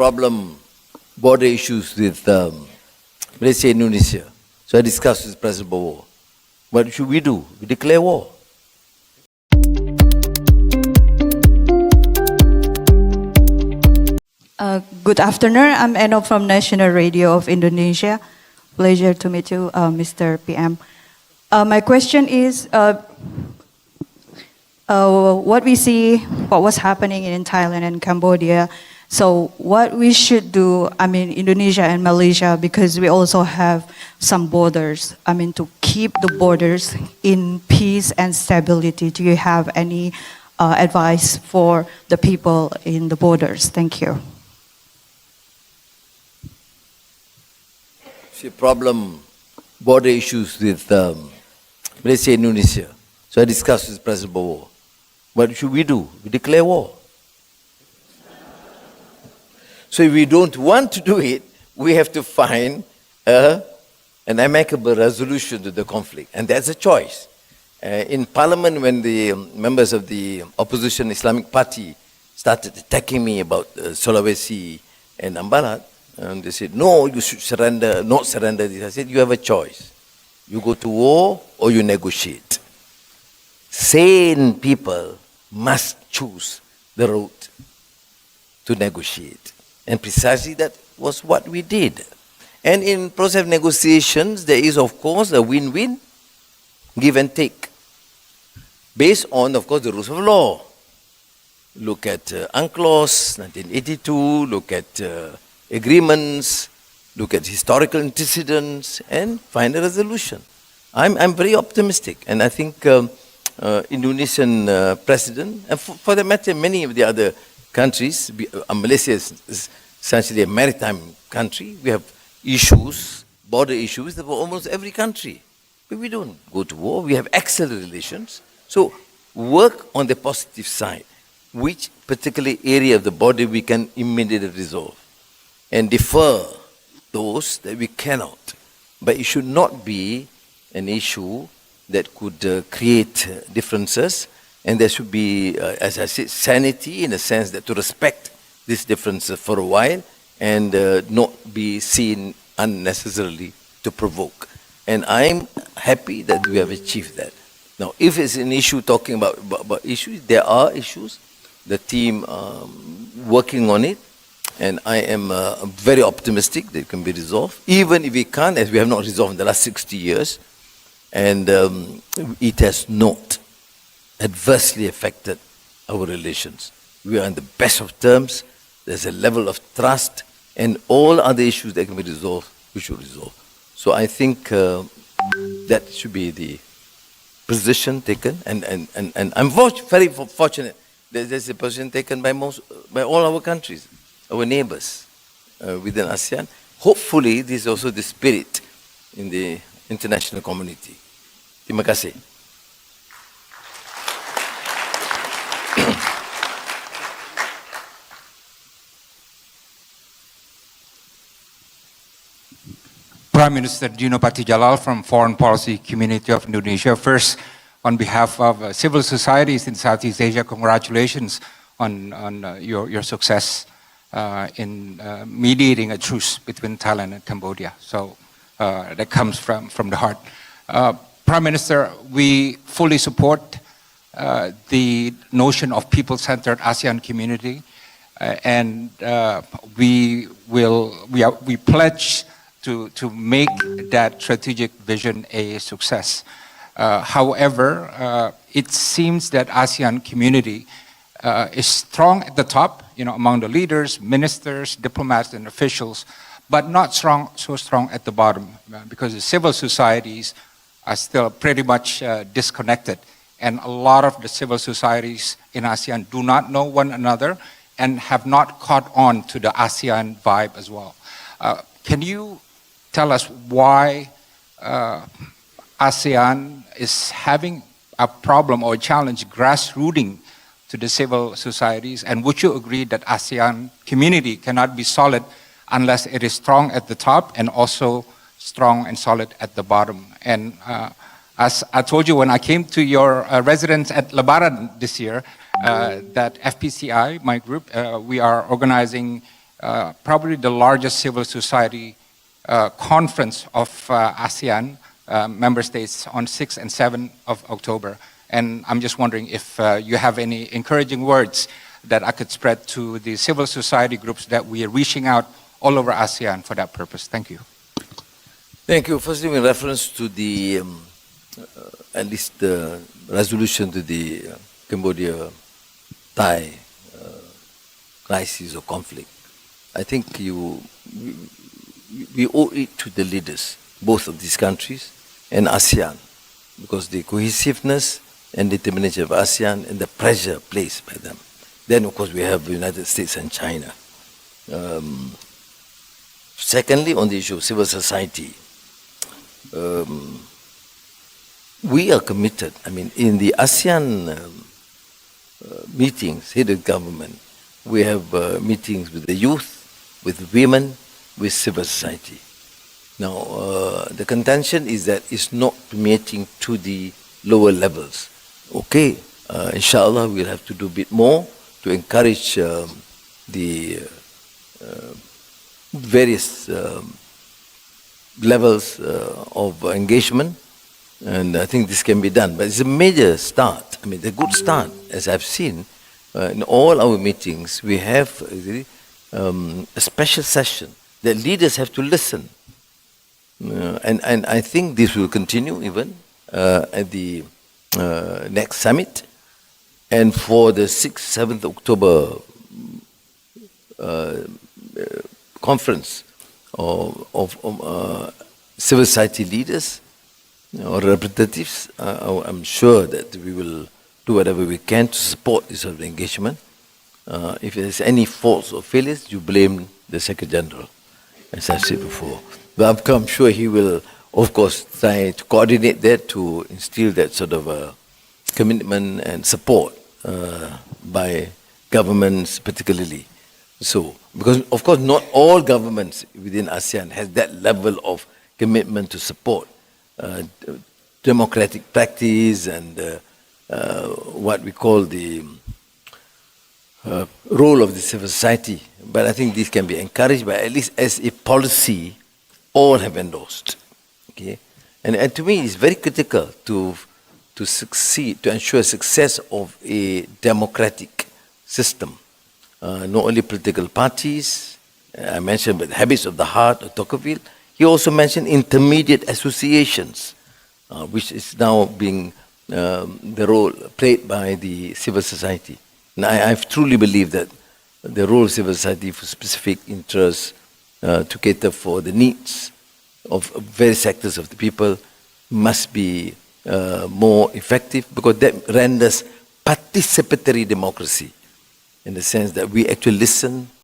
problem, border issues with Malaysia and Indonesia. So I discussed with President Prabowo. What should we do? We declare war. Good afternoon. I'm Eno from National Radio of Indonesia. Pleasure to meet you, Mr. PM. My question is, what we see, what was happening in Thailand and Cambodia. So what we should do, Indonesia and Malaysia, because we also have some borders, to keep the borders in peace and stability. Do you have any advice for the people in the borders? Thank you. See, problem, border issues with Malaysia and Indonesia. So I discussed with President Prabowo. What should we do? We declare war. So if we don't want to do it, we have to find an amicable resolution to the conflict. And that's a choice. In Parliament, when the members of the opposition Islamic Party started attacking me about Sulawesi and Ambalat, and they said, no, you should surrender, not surrender this. I said, you have a choice. You go to war or you negotiate. Sane people must choose the route to negotiate. And precisely that was what we did. And in process of negotiations, there is, of course, a win-win, give and take, based on, of course, the rules of law. Look at UNCLOS, 1982, look at agreements, look at historical antecedents, and find a resolution. I'm very optimistic, and I think Indonesian president, and for that matter, many of the other countries, Malaysia is essentially a maritime country. We have issues, border issues, for almost every country. But we don't go to war. We have excellent relations. So work on the positive side. Which particular area of the border we can immediately resolve, and defer those that we cannot. But it should not be an issue that could create differences, and there should be, as I said, sanity in the sense that to respect these differences for a while and not be seen unnecessarily to provoke. And I'm happy that we have achieved that. Now, if it's an issue talking about issues, there are issues. The team working on it, and I am very optimistic that it can be resolved, even if we can't, as we have not resolved in the last 60 years, and it has not adversely affected our relations. We are in the best of terms, there's a level of trust, and all other issues that can be resolved, we should resolve. So I think that should be the position taken, and I'm very fortunate that there's a position taken by all our countries, our neighbors within ASEAN. Hopefully, this is also the spirit in the international community. Terima kasih. Prime Minister Dino Patijalal from Foreign Policy Community of Indonesia. First, on behalf of civil societies in Southeast Asia, congratulations on your success in mediating a truce between Thailand and Cambodia. So that comes from the heart. Prime Minister, we fully support the notion of people-centered ASEAN community, and we pledge to make that strategic vision a success. However, it seems that ASEAN community is strong at the top, among the leaders, ministers, diplomats, and officials, but not so strong at the bottom, because the civil societies are still pretty much disconnected. And a lot of the civil societies in ASEAN do not know one another and have not caught on to the ASEAN vibe as well. Can you tell us why ASEAN is having a problem or a challenge grassrooting to the civil societies? And would you agree that ASEAN community cannot be solid unless it is strong at the top and also strong and solid at the bottom? And as I told you when I came to your residence at Lebaran this year, that FPCI, my group, we are organizing probably the largest civil society conference of ASEAN member states on 6 and 7 of October. And I'm just wondering if you have any encouraging words that I could spread to the civil society groups that we are reaching out all over ASEAN for that purpose. Thank you. Thank you. Firstly, in reference to the, at least the resolution to the Cambodia-Thai crisis or conflict, I think we owe it to the leaders, both of these countries and ASEAN, because the cohesiveness and determination of ASEAN and the pressure placed by them. Then, of course, we have the United States and China. Secondly, on the issue of civil society, we are committed. I mean, in the ASEAN meetings, headed government, we have meetings with the youth, with women, with civil society. Now, the contention is that it's not permeating to the lower levels. Okay, inshallah, we'll have to do a bit more to encourage the various levels of engagement, and I think this can be done. But it's a major start. I mean, a good start, as I've seen. In all our meetings, we have a special session that leaders have to listen. And I think this will continue even at the next summit. And for the 6th, 7th October conference of civil society leaders or representatives, I'm sure that we will do whatever we can to support this sort of engagement. If there's any faults or failures, you blame the Secretary General, as I said before. But I'm sure he will, of course, try to coordinate that, to instill that sort of commitment and support by governments particularly. So, because of course not all governments within ASEAN has that level of commitment to support democratic practice and what we call the role of the civil society. But I think this can be encouraged by, at least as a policy, all have endorsed. Okay? And to me, it's very critical to succeed, to ensure success of a democratic system. Not only political parties, I mentioned, but habits of the heart, or Tocqueville. He also mentioned intermediate associations, which is now being the role played by the civil society. And I truly believe that the role of civil society for specific interests to cater for the needs of various sectors of the people must be more effective, because that renders participatory democracy, in the sense that we actually listen,